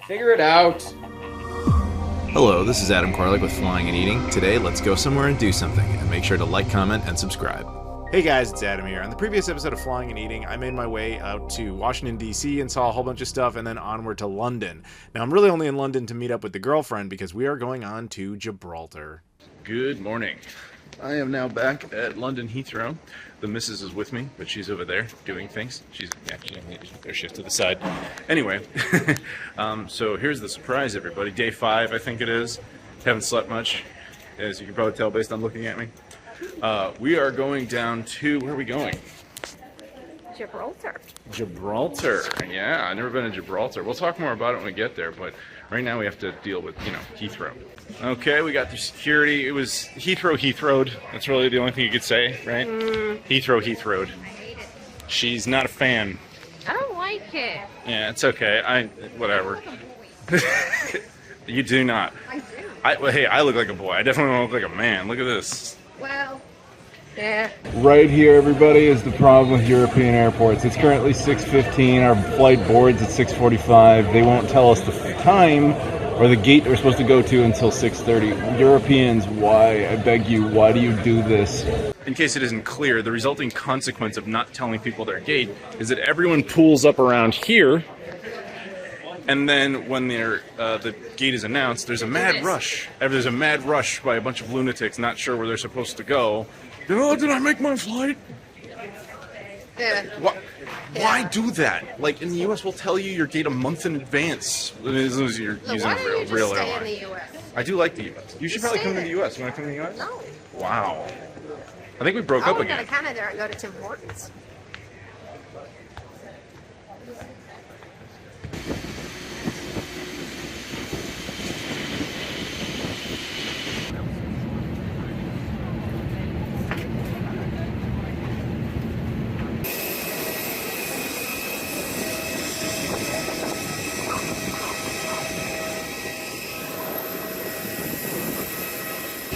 Figure it out. Hello, this is Adam Koralik with Flying and Eating. Today, let's go somewhere and do something, and make sure to like, comment, and subscribe. Hey guys, it's Adam here. On the previous episode of Flying and Eating, I made my way out to Washington, D.C. and saw a whole bunch of stuff, and then onward to London. Now, I'm really only in London to meet up with the girlfriend because we are going on to Gibraltar. Good morning. I am now back at London Heathrow. The missus is with me, but she's over there doing things. She's actually their shift to the side. Anyway, so here's the surprise, everybody. Day 5, I think it is. Haven't slept much, as you can probably tell based on looking at me. We are going down to, where are we going? Gibraltar. Gibraltar. Yeah, I've never been to Gibraltar. We'll talk more about it when we get there, but right now we have to deal with, Heathrow. Okay, we got the security. It was Heathrow'd. That's really the only thing you could say, right? Heathrow'd. I hate it. She's not a fan. I don't like it. Yeah, it's okay. Whatever. You do not. I do. Well, hey, I look like a boy. I definitely don't look like a man. Look at this. Well, yeah. Right here, everybody, is the problem with European airports. It's currently 6:15. Our flight boards at 6:45. They won't tell us the time or the gate we're supposed to go to until 6:30. Europeans, why? I beg you, why do you do this? In case it isn't clear, the resulting consequence of not telling people their gate is that everyone pools up around here, and then when the gate is announced, there's a mad rush. There's a mad rush by a bunch of lunatics not sure where they're supposed to go. Oh, did I make my flight? Yeah. Why do that? Like, in the U.S., we'll tell you your gate a month in advance. You're using Why don't you just real stay in airline. the U.S.? I do like the U.S. You should probably stay come to the there. U.S. You want to come to the U.S.? No. Wow. I think we broke I up want to go again. to Canada and go to Tim Hortons.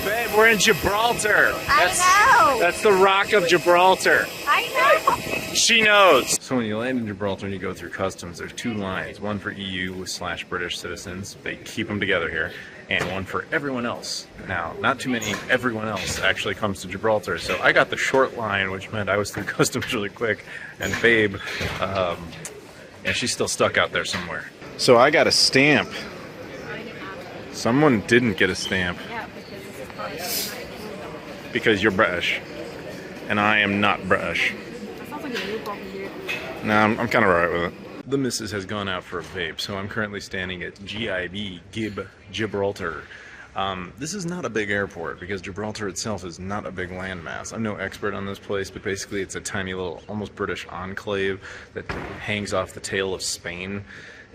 Babe, we're in Gibraltar. I know. That's the Rock of Gibraltar. I know. She knows. So when you land in Gibraltar and you go through customs, there's 2 lines. One for EU/British citizens. They keep them together here. And one for everyone else. Now, not too many everyone else actually comes to Gibraltar. So I got the short line, which meant I was through customs really quick. And Babe, she's still stuck out there somewhere. So I got a stamp. Someone didn't get a stamp. Yeah, because this is part of the United Kingdom. Because you're British. And I am not British. That sounds like a new problem, dude. No, I'm kind of alright with it. The missus has gone out for a vape, so I'm currently standing at Gibraltar. This is not a big airport because Gibraltar itself is not a big landmass. I'm no expert on this place, but basically it's a tiny little, almost British enclave that hangs off the tail of Spain.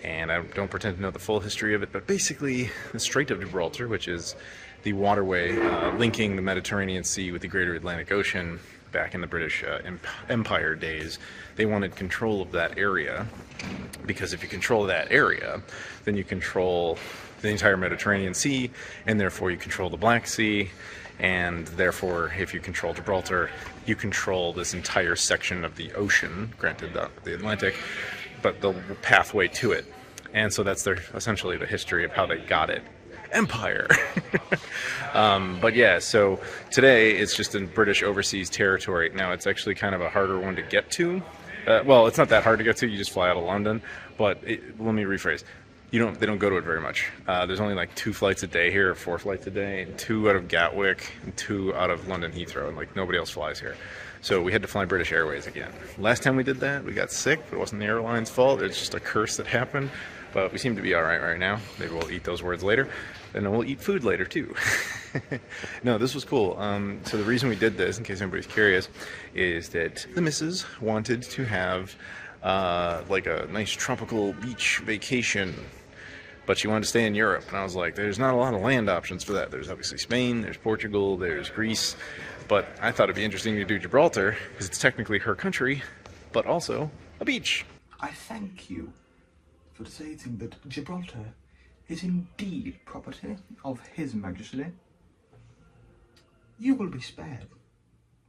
And I don't pretend to know the full history of it, but basically the Strait of Gibraltar, which is the waterway linking the Mediterranean Sea with the greater Atlantic Ocean back in the British Empire days, they wanted control of that area, because if you control that area, then you control the entire Mediterranean Sea, and therefore you control the Black Sea, and therefore if you control Gibraltar, you control this entire section of the ocean, granted the Atlantic, but the pathway to it. And so that's essentially the history of how they got it. Empire. But yeah, so today it's just in British overseas territory. Now it's actually kind of a harder one to get to. Well, it's not that hard to get to. You just fly out of London. But let me rephrase. They don't go to it very much. There's only like 2 flights a day here, or 4 flights a day, and 2 out of Gatwick, and 2 out of London Heathrow, and like nobody else flies here. So we had to fly British Airways again. Last time we did that, we got sick. It wasn't the airline's fault. It's just a curse that happened. But we seem to be all right now. Maybe we'll eat those words later. And then we'll eat food later, too. No, this was cool. So the reason we did this, in case anybody's curious, is that the missus wanted to have like a nice tropical beach vacation. But she wanted to stay in Europe. And I was like, there's not a lot of land options for that. There's obviously Spain, there's Portugal, there's Greece. But I thought it'd be interesting to do Gibraltar, because it's technically her country, but also a beach. I thank you for stating that Gibraltar is indeed property of His Majesty. You will be spared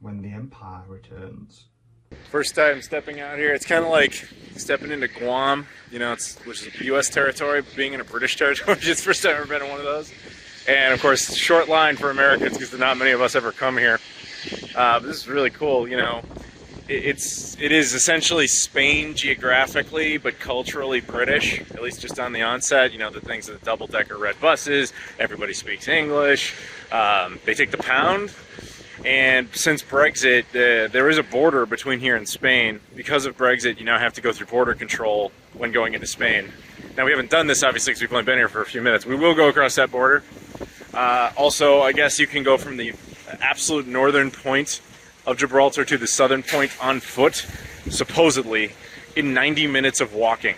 when the Empire returns. First time stepping out here, it's kind of like stepping into Guam, you know, which is U.S. territory, being in a British territory. It's the first time I've ever been in one of those. And of course, short line for Americans because not many of us ever come here. But this is really cool, you know. It is essentially Spain geographically, but culturally British, at least just on the onset. You know, the things of the double-decker red buses, everybody speaks English, they take the pound, and since Brexit, there is a border between here and Spain. Because of Brexit, you now have to go through border control when going into Spain. Now, we haven't done this, obviously, because we've only been here for a few minutes. We will go across that border. Also, I guess you can go from the absolute northern point of Gibraltar to the southern point on foot, supposedly, in 90 minutes of walking.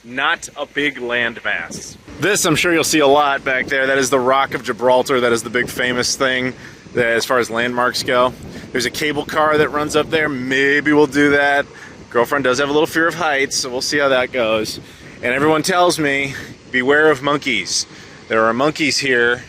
Not a big landmass. This, I'm sure you'll see a lot back there. That is the Rock of Gibraltar. That is the big famous thing as far as landmarks go. There's a cable car that runs up there. Maybe we'll do that. Girlfriend does have a little fear of heights, so we'll see how that goes. And everyone tells me, beware of monkeys. There are monkeys here,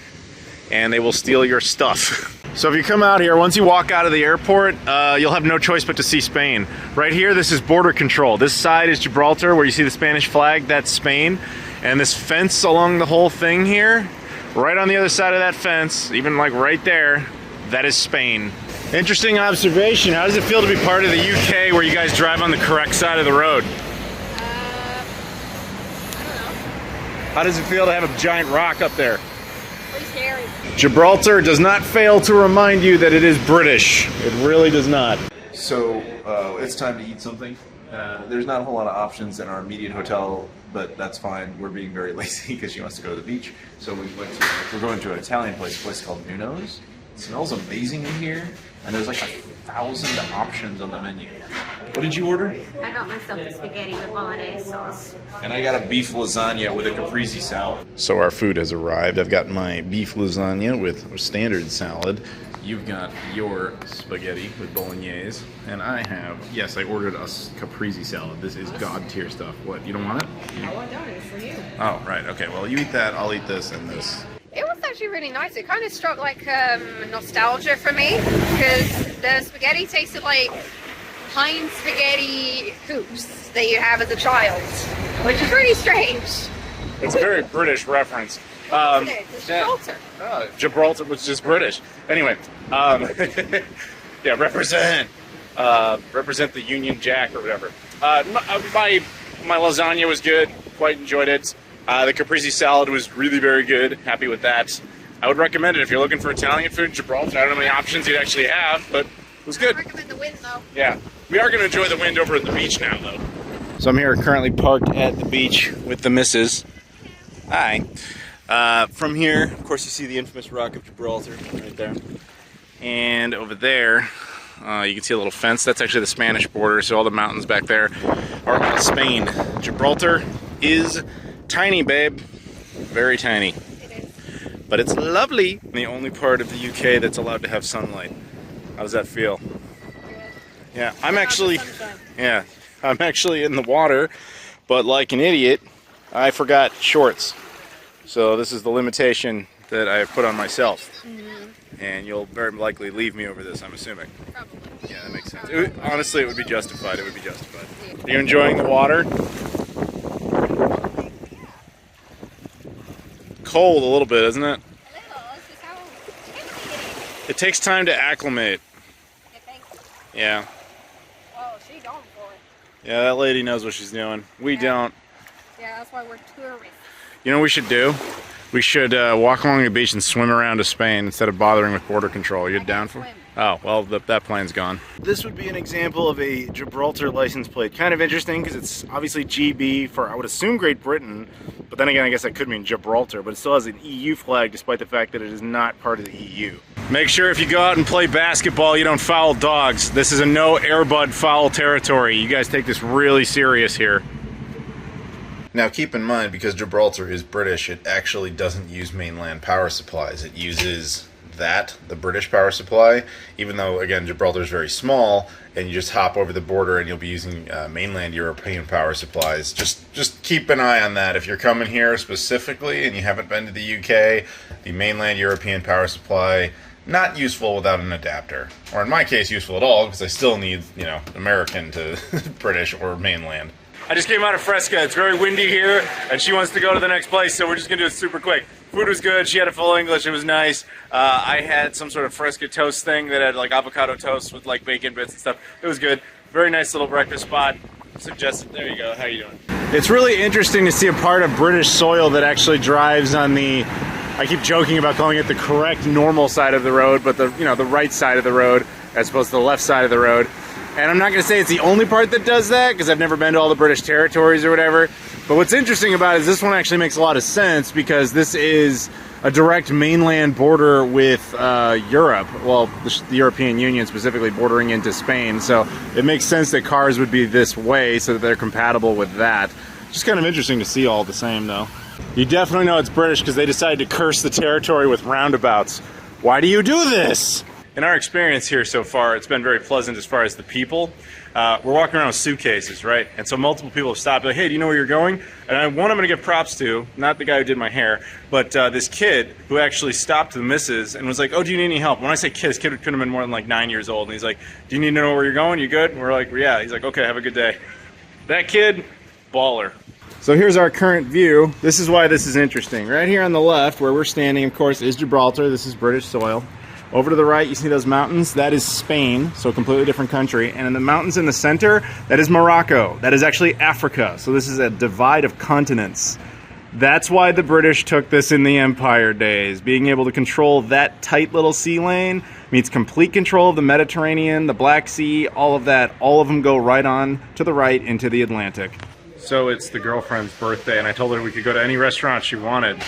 and they will steal your stuff. So if you come out here, once you walk out of the airport, you'll have no choice but to see Spain. Right here, this is border control. This side is Gibraltar, where you see the Spanish flag, that's Spain. And this fence along the whole thing here, right on the other side of that fence, even like right there, that is Spain. Interesting observation. How does it feel to be part of the UK where you guys drive on the correct side of the road? I don't know. How does it feel to have a giant rock up there? Pretty scary. Gibraltar does not fail to remind you that it is British. It really does not. So it's time to eat something. There's not a whole lot of options in our immediate hotel, but that's fine. We're being very lazy because she wants to go to the beach. So we're going to an Italian place, a place called Nuno's. It smells amazing in here, and there's like 1,000 options on the menu. What did you order? I got myself a spaghetti with bolognese sauce. And I got a beef lasagna with a caprese salad. So our food has arrived. I've got my beef lasagna with a standard salad. You've got your spaghetti with bolognese. And I have, yes, I ordered a caprese salad. This is god tier stuff. What, you don't want it? I want donuts for you. Oh, right, okay. Well, you eat that, I'll eat this and this. It was actually really nice. It kind of struck like nostalgia for me because the spaghetti tasted like Heinz spaghetti hoops that you have as a child, which is really strange. It's a very British reference. It's Gibraltar. Gibraltar was just British. Anyway, yeah, represent the Union Jack or whatever. My lasagna was good. Quite enjoyed it. The caprese salad was really very good. Happy with that. I would recommend it if you're looking for Italian food in Gibraltar. I don't know how many options you'd actually have, but it was good. I recommend the wind though. Yeah, we are going to enjoy the wind over at the beach now, though. So I'm here currently parked at the beach with the missus. Hi. From here, of course, you see the infamous Rock of Gibraltar right there. And over there, you can see a little fence. That's actually the Spanish border, so all the mountains back there are all Spain. Gibraltar is tiny, babe. Very tiny. It is. But it's lovely. The only part of the UK that's allowed to have sunlight. How does that feel? Good. Yeah, I'm actually in the water, but like an idiot, I forgot shorts. So this is the limitation that I have put on myself. Mm-hmm. And you'll very likely leave me over this, I'm assuming. Probably. Yeah, that makes sense. Honestly, it would be justified. It would be justified. Are you enjoying the water? Cold a little bit, isn't it? A little. This is how it is. It takes time to acclimate. You think? Yeah. Oh, she's on for it. Yeah, that lady knows what she's doing. We don't. Yeah, that's why we're tourists. You know what we should do? We should walk along the beach and swim around to Spain instead of bothering with border control. You down for it? Oh, well, that plane's gone. This would be an example of a Gibraltar license plate. Kind of interesting because it's obviously GB for, I would assume, Great Britain. But then again, I guess that could mean Gibraltar. But it still has an EU flag despite the fact that it is not part of the EU. Make sure if you go out and play basketball, you don't foul dogs. This is a no airbud foul territory. You guys take this really serious here. Now keep in mind, because Gibraltar is British, it actually doesn't use mainland power supplies. It uses the British power supply, even though, again, Gibraltar is very small, and you just hop over the border and you'll be using mainland European power supplies. Just keep an eye on that. If you're coming here specifically and you haven't been to the UK, the mainland European power supply, not useful without an adapter. Or in my case, useful at all, because I still need, American to British or mainland. I just came out of Fresca. It's very windy here, and she wants to go to the next place, so we're just gonna do it super quick. Food was good. She had a full English. It was nice. I had some sort of Fresca toast thing that had like avocado toast with like bacon bits and stuff. It was good. Very nice little breakfast spot. Suggested. There you go. How you doing? It's really interesting to see a part of British soil that actually drives on the, I keep joking about calling it the correct normal side of the road, but the, you know, the right side of the road as opposed to the left side of the road. And I'm not going to say it's the only part that does that, because I've never been to all the British territories or whatever. But what's interesting about it is this one actually makes a lot of sense, because this is a direct mainland border with Europe. Well, the European Union specifically, bordering into Spain. So it makes sense that cars would be this way so that they're compatible with that. Just kind of interesting to see all the same, though. You definitely know it's British because they decided to curse the territory with roundabouts. Why do you do this? In our experience here so far, it's been very pleasant as far as the people. We're walking around with suitcases, right? And so multiple people have stopped, like, hey, do you know where you're going? And one I'm gonna give props to, not the guy who did my hair, but this kid who actually stopped the missus and was like, oh, do you need any help? When I say kid, this kid couldn't have been more than like 9 years old. And he's like, do you need to know where you're going? You good? And we're like, yeah. He's like, okay, have a good day. That kid, baller. So here's our current view. This is why this is interesting. Right here on the left, where we're standing, of course, is Gibraltar. This is British soil. Over to the right, you see those mountains? That is Spain, so a completely different country. And in the mountains in the center, that is Morocco. That is actually Africa. So this is a divide of continents. That's why the British took this in the Empire days. Being able to control that tight little sea lane means complete control of the Mediterranean, the Black Sea, all of that. All of them go right on to the right into the Atlantic. So it's the girlfriend's birthday, and I told her we could go to any restaurant she wanted.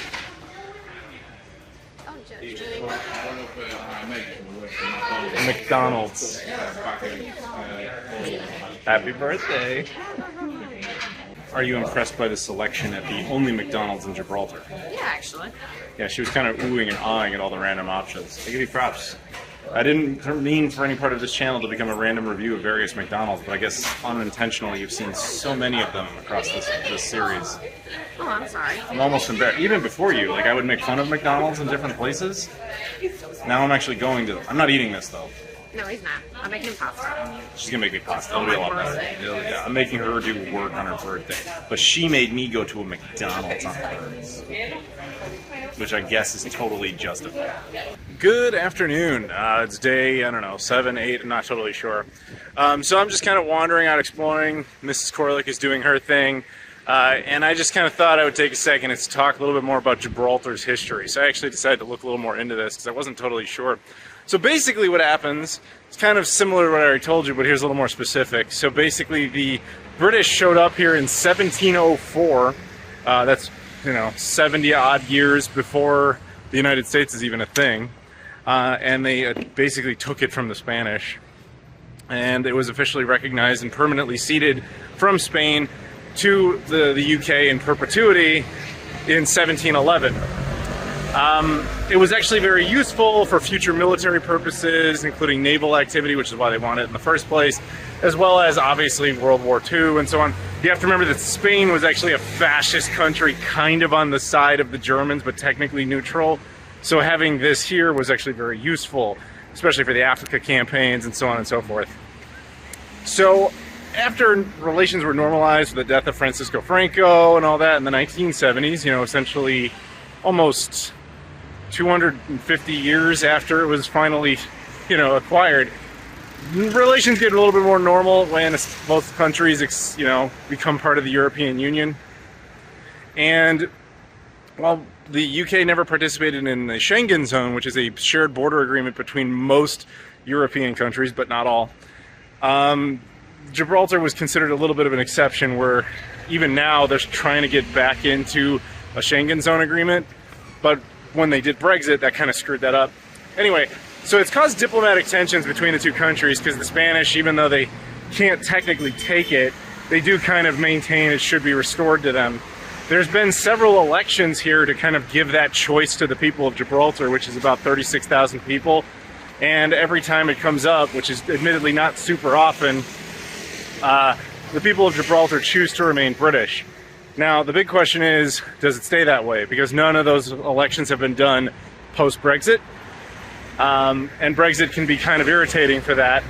McDonald's. Happy birthday. Are you impressed by the selection at the only McDonald's in Gibraltar? Yeah, actually. Yeah, she was kind of oohing and ahhing at all the random options. I give you props. I didn't mean for any part of this channel to become a random review of various McDonald's, but I guess unintentionally you've seen so many of them across this series. Oh, I'm sorry. I'm almost embarrassed. Even before you, like I would make fun of McDonald's in different places. Now I'm actually going to. I'm not eating this though. No, he's not. I'm making pasta. She's gonna make me pasta. It'll be a lot better. Yeah, I'm making her do work on her birthday, but she made me go to a McDonald's on hers, which I guess is totally justified. Good afternoon. It's day, I don't know, 7, 8, I'm not totally sure. So I'm just kind of wandering out exploring. Mrs. Koralik is doing her thing. And I just kind of thought I would take a second to talk a little bit more about Gibraltar's history. So I actually decided to look a little more into this because I wasn't totally sure. So basically what happens, it's kind of similar to what I already told you, but here's a little more specific. So basically the British showed up here in 1704. That's, 70 odd years before the United States is even a thing. And they basically took it from the Spanish. And it was officially recognized and permanently ceded from Spain to the UK in perpetuity in 1711. It was actually very useful for future military purposes, including naval activity, which is why they wanted it in the first place, as well as obviously World War II and so on. You have to remember that Spain was actually a fascist country, kind of on the side of the Germans, but technically neutral. So having this here was actually very useful, especially for the Africa campaigns and so on and so forth. So after relations were normalized with the death of Francisco Franco and all that in the 1970s, essentially almost 250 years after it was finally, acquired, relations get a little bit more normal when both countries, become part of the European Union. And while the UK never participated in the Schengen zone, which is a shared border agreement between most European countries, but not all, Gibraltar was considered a little bit of an exception, where even now they're trying to get back into a Schengen zone agreement, but when they did Brexit, that kind of screwed that up. Anyway, so it's caused diplomatic tensions between the two countries, because the Spanish, even though they can't technically take it, they do kind of maintain it should be restored to them. There's been several elections here to kind of give that choice to the people of Gibraltar, which is about 36,000 people. And every time it comes up, which is admittedly not super often, the people of Gibraltar choose to remain British. Now, the big question is, does it stay that way? Because none of those elections have been done post-Brexit. And Brexit can be kind of irritating for that.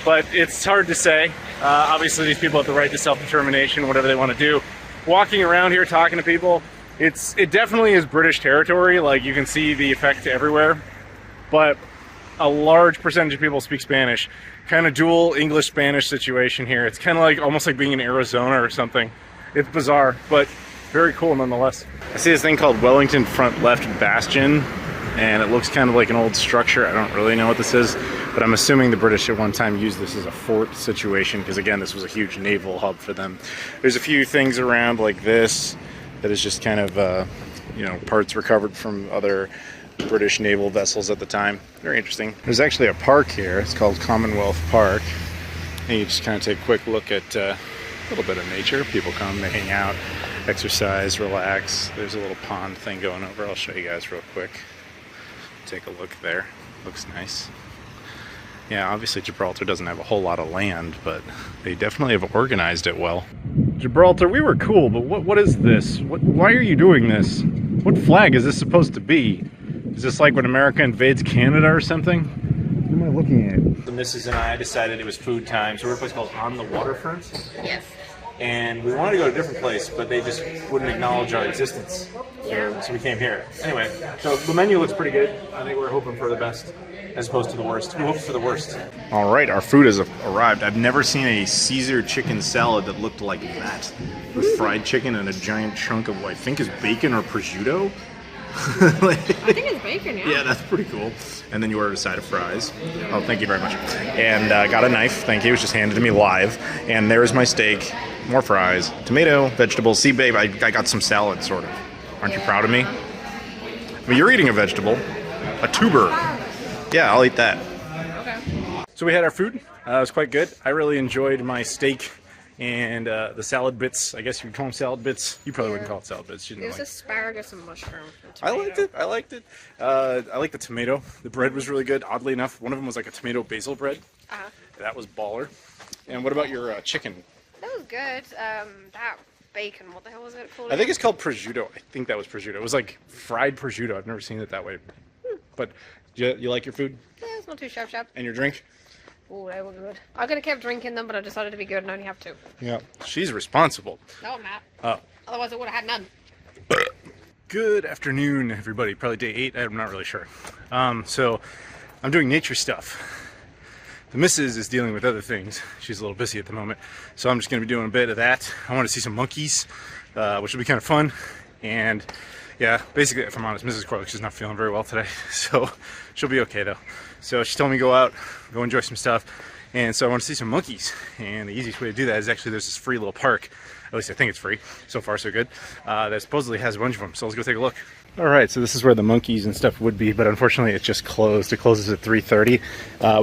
but it's hard to say. Obviously, these people have the right to self-determination, whatever they want to do. Walking around here, talking to people, it definitely is British territory. Like, you can see the effect everywhere, but a large percentage of people speak Spanish. Kind of dual English-Spanish situation here. It's kind of like almost like being in Arizona or something. It's bizarre, but very cool nonetheless. I see this thing called Wellington Front Left Bastion, and it looks kind of like an old structure. I don't really know what this is, but I'm assuming the British at one time used this as a fort situation, because again, this was a huge naval hub for them. There's a few things around like this that is just kind of, you know, parts recovered from other British naval vessels at the time. Very interesting. There's actually a park here. It's called Commonwealth Park. And you just kind of take a quick look at a little bit of nature. People come, they hang out, exercise, relax. There's a little pond thing going over. I'll show you guys real quick. Take a look there. Looks nice. Yeah, obviously Gibraltar doesn't have a whole lot of land, but they definitely have organized it well. Gibraltar, we were cool, but what is this? Why are you doing this? What flag is this supposed to be? Is this like when America invades Canada or something? What am I looking at? The missus and I decided it was food time, so we're at a place called On the Waterfront. Yes. And we wanted to go to a different place, but they just wouldn't acknowledge our existence. So we came here. Anyway, so the menu looks pretty good. I think we're hoping for the best as opposed to the worst. Who hopes for the worst? All right, our food has arrived. I've never seen a Caesar chicken salad that looked like that. With fried chicken and a giant chunk of what I think is bacon or prosciutto. I think it's bacon, yeah. Yeah, that's pretty cool. And then you ordered a side of fries. Oh, thank you very much. And got a knife. Thank you. It was just handed to me live. And there's my steak. More fries. Tomato, vegetables. See, babe, I got some salad, sort of. Aren't you proud of me? Well, you're eating a vegetable. A tuber. Yeah, I'll eat that. Okay. So we had our food. It was quite good. I really enjoyed my steak and the salad bits. I guess you would call them salad bits. You probably wouldn't call it salad bits. You didn't There's like asparagus and mushroom. I liked it. I liked it. I liked the tomato. The bread was really good. Oddly enough, one of them was like a tomato basil bread. That was baller. And what about your chicken? That was good. That bacon, what the hell was it called? I think it's called prosciutto. I think that was prosciutto. It was like fried prosciutto. I've never seen it that way. But you like your food? Yeah, it's not too sharp. And your drink? Oh, they were good. I could have kept drinking them, but I decided to be good and only have 2. Yeah. She's responsible. No, I'm not. Oh. Otherwise, I would have had none. Good afternoon, everybody. Probably day 8. I'm not really sure. So I'm doing nature stuff. The missus is dealing with other things. She's a little busy at the moment. So I'm just going to be doing a bit of that. I want to see some monkeys, which will be kind of fun. And yeah, basically, if I'm honest, Mrs. Koralik, she's not feeling very well today. So she'll be okay, though. So she told me to go out, go enjoy some stuff. And so I want to see some monkeys. And the easiest way to do that is actually there's this free little park. At least I think it's free. So far, so good. That supposedly has a bunch of them. So let's go take a look. All right, so this is where the monkeys and stuff would be, but unfortunately it's just closed. It closes at 3:30.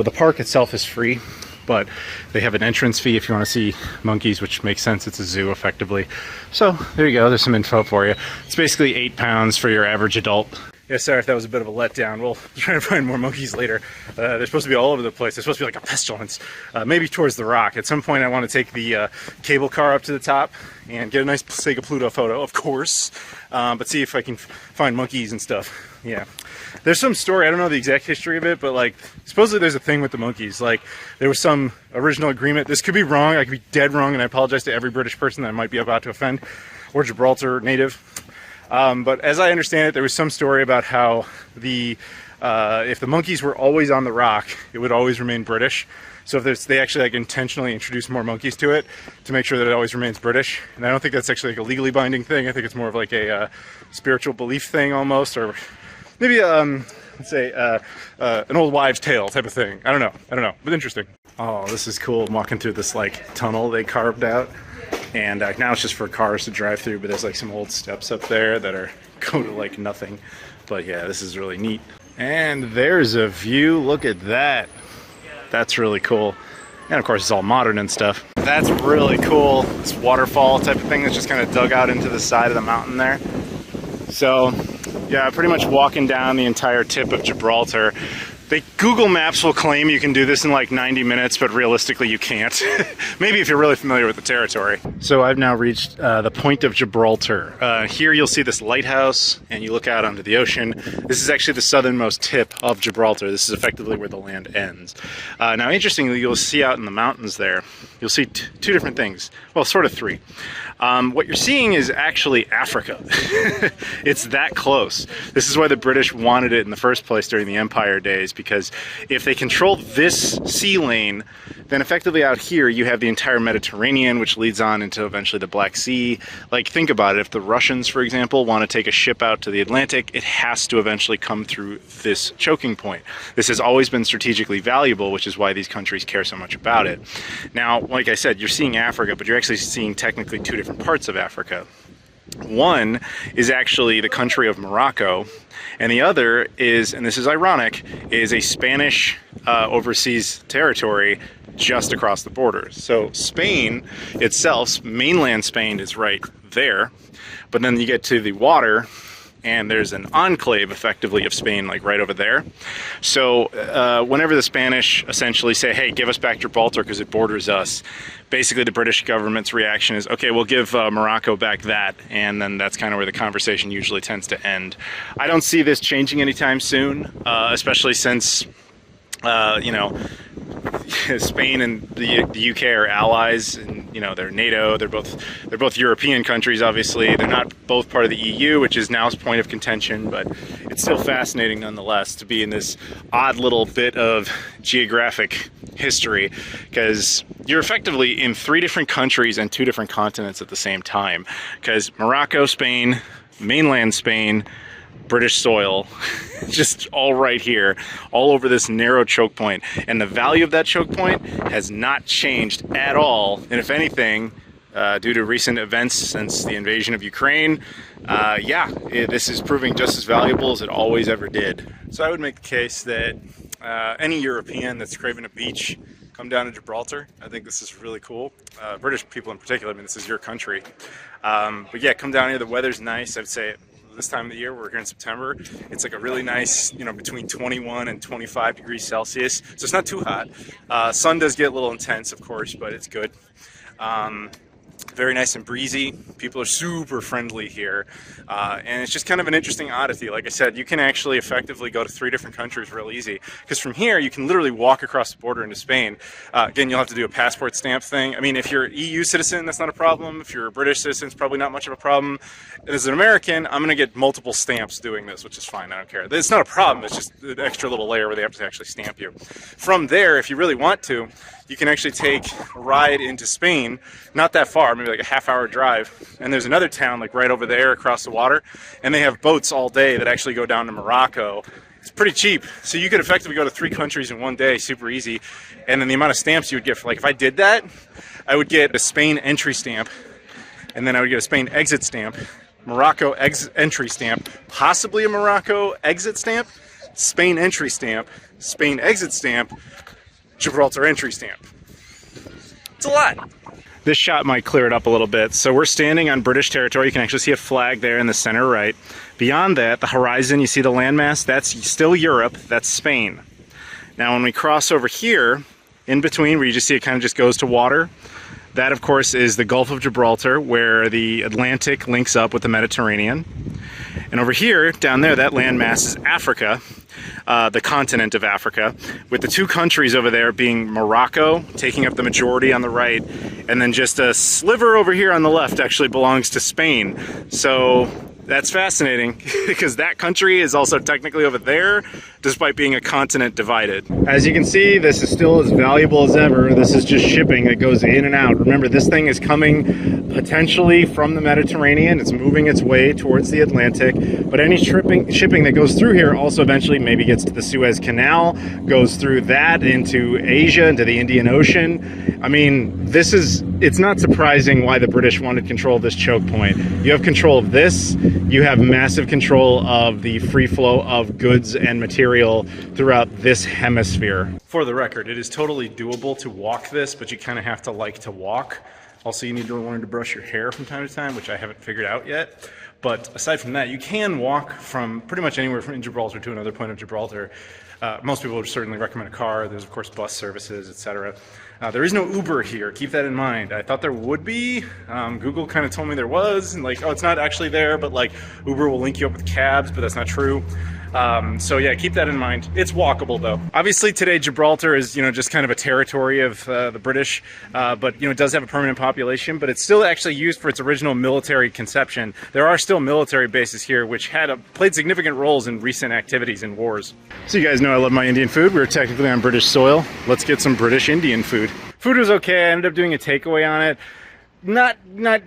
The park itself is free, but they have an entrance fee if you want to see monkeys, which makes sense. It's a zoo, effectively. So there you go. There's some info for you. It's basically £8 for your average adult. Yeah, sorry if that was a bit of a letdown. We'll try to find more monkeys later. They're supposed to be all over the place. They're supposed to be like a pestilence. Maybe towards the rock. At some point I want to take the cable car up to the top and get a nice Sega Pluto photo, of course. But see if I can find monkeys and stuff. Yeah. There's some story, I don't know the exact history of it, but like, supposedly there's a thing with the monkeys. Like, there was some original agreement. This could be wrong. I could be dead wrong, and I apologize to every British person that I might be about to offend, or Gibraltar native. But as I understand it, there was some story about how if the monkeys were always on the rock, it would always remain British. So if they actually like intentionally introduce more monkeys to it to make sure that it always remains British. And I don't think that's actually like a legally binding thing. I think it's more of like a spiritual belief thing almost, or maybe let's say an old wives' tale type of thing. I don't know, but interesting. Oh, this is cool. I'm walking through this like tunnel they carved out. And now it's just for cars to drive through, but there's like some old steps up there that go to like nothing. But yeah, this is really neat. And there's a view. Look at that. That's really cool. And of course it's all modern and stuff. That's really cool. This waterfall type of thing that's just kind of dug out into the side of the mountain there. So yeah, pretty much walking down the entire tip of Gibraltar. Google Maps will claim you can do this in like 90 minutes, but realistically you can't. Maybe if you're really familiar with the territory. So I've now reached the point of Gibraltar. Here you'll see this lighthouse, and you look out onto the ocean. This is actually the southernmost tip of Gibraltar. This is effectively where the land ends. Now, interestingly, you'll see out in the mountains there, you'll see two different things. Well, sort of three. What you're seeing is actually Africa. It's that close. This is why the British wanted it in the first place during the Empire days, because if they control this sea lane, then effectively out here you have the entire Mediterranean, which leads on into eventually the Black Sea. Like, think about it. If the Russians, for example, want to take a ship out to the Atlantic, it has to eventually come through this choking point. This has always been strategically valuable, which is why these countries care so much about it. Now, like I said, you're seeing Africa, but you're actually seeing technically two different parts of Africa. One is actually the country of Morocco, and the other is, and this is ironic, is a Spanish overseas territory just across the border. So Spain itself, mainland Spain, is right there, but then you get to the water, and there's an enclave effectively of Spain like right over there. So whenever the Spanish essentially say, hey, give us back Gibraltar because it borders us, basically the British government's reaction is, okay, we'll give Morocco back that, and then that's kind of where the conversation usually tends to end. I don't see this changing anytime soon, especially since you know, Spain and the UK are allies, and you know, they're NATO. They're both European countries. Obviously, they're not both part of the EU, which is now a point of contention. But it's still fascinating nonetheless to be in this odd little bit of geographic history, because you're effectively in 3 different countries and 2 different continents at the same time. Because Morocco, Spain, mainland Spain, British soil, just all right here, all over this narrow choke point. And the value of that choke point has not changed at all. And if anything, due to recent events since the invasion of Ukraine, this is proving just as valuable as it always ever did. So I would make the case that any European that's craving a beach, come down to Gibraltar. I think this is really cool. British people in particular, I mean, this is your country. But yeah, come down here, the weather's nice. I'd say this time of the year, we're here in September, it's like a really nice, you know, between 21 and 25 degrees Celsius. So it's not too hot. Sun does get a little intense, of course, but it's good. Very nice and breezy. People are super friendly here. And it's just kind of an interesting oddity. Like I said, you can actually effectively go to 3 different countries real easy. Because from here, you can literally walk across the border into Spain. Again, you'll have to do a passport stamp thing. I mean, if you're an EU citizen, that's not a problem. If you're a British citizen, it's probably not much of a problem. As an American, I'm going to get multiple stamps doing this, which is fine. I don't care. It's not a problem. It's just an extra little layer where they have to actually stamp you. From there, if you really want to, you can actually take a ride into Spain, not that far, maybe like a half-hour drive, and there's another town like right over there across the water, and they have boats all day that actually go down to Morocco. It's pretty cheap, so you could effectively go to 3 countries in one day, super easy. And then the amount of stamps you would get, for, like, if I did that, I would get a Spain entry stamp, and then I would get a Spain exit stamp, Morocco entry stamp, possibly a Morocco exit stamp, Spain entry stamp, Spain exit stamp, Gibraltar entry stamp. It's a lot. This shot might clear it up a little bit. So we're standing on British territory. You can actually see a flag there in the center right. Beyond that, the horizon, you see the landmass, that's still Europe, that's Spain. Now when we cross over here, in between, where you just see it kind of just goes to water, that of course is the Gulf of Gibraltar, where the Atlantic links up with the Mediterranean. And over here, down there, that landmass is Africa, the continent of Africa, with the 2 countries over there being Morocco, taking up the majority on the right, and then just a sliver over here on the left actually belongs to Spain. So that's fascinating, because that country is also technically over there, despite being a continent divided. As you can see, this is still as valuable as ever. This is just shipping that goes in and out. Remember, this thing is coming potentially from the Mediterranean. It's moving its way towards the Atlantic, but any shipping that goes through here also eventually maybe gets to the Suez Canal, goes through that into Asia, into the Indian Ocean. I mean, it's not surprising why the British wanted control of this choke point. You have control of this, you have massive control of the free flow of goods and material throughout this hemisphere. For the record, it is totally doable to walk this, but you kind of have to like to walk. Also, you need to learn to brush your hair from time to time, which I haven't figured out yet. But aside from that, you can walk from pretty much anywhere from Gibraltar to another point of Gibraltar. Most people would certainly recommend a car. There's, of course, bus services, etc. There is no Uber here. Keep that in mind. I thought there would be. Google kind of told me there was, and like, oh, it's not actually there, but like Uber will link you up with cabs, but that's not true. So yeah, keep that in mind. It's walkable though. Obviously today Gibraltar is, just kind of a territory of the British, but it does have a permanent population, but it's still actually used for its original military conception. There are still military bases here which played significant roles in recent activities and wars. So you guys know I love my Indian food. We're technically on British soil. Let's get some British Indian food. Food was okay. I ended up doing a takeaway on it. Not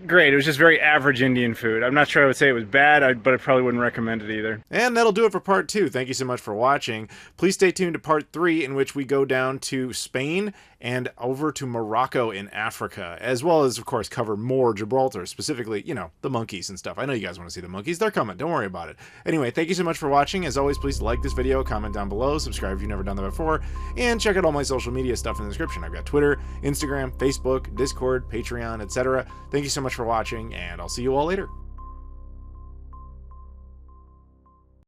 great. It was just very average Indian food. I'm not sure I would say it was bad, but I probably wouldn't recommend it either. And that'll do it for part 2. Thank you so much for watching. Please stay tuned to part 3, in which we go down to Spain and over to Morocco in Africa, as well as, of course, cover more Gibraltar, specifically, the monkeys and stuff. I know you guys want to see the monkeys. They're coming. Don't worry about it. Anyway, thank you so much for watching. As always, please like this video, comment down below, subscribe if you've never done that before, and check out all my social media stuff in the description. I've got Twitter, Instagram, Facebook, Discord, Patreon, etc. Thank you so much for watching, and I'll see you all later.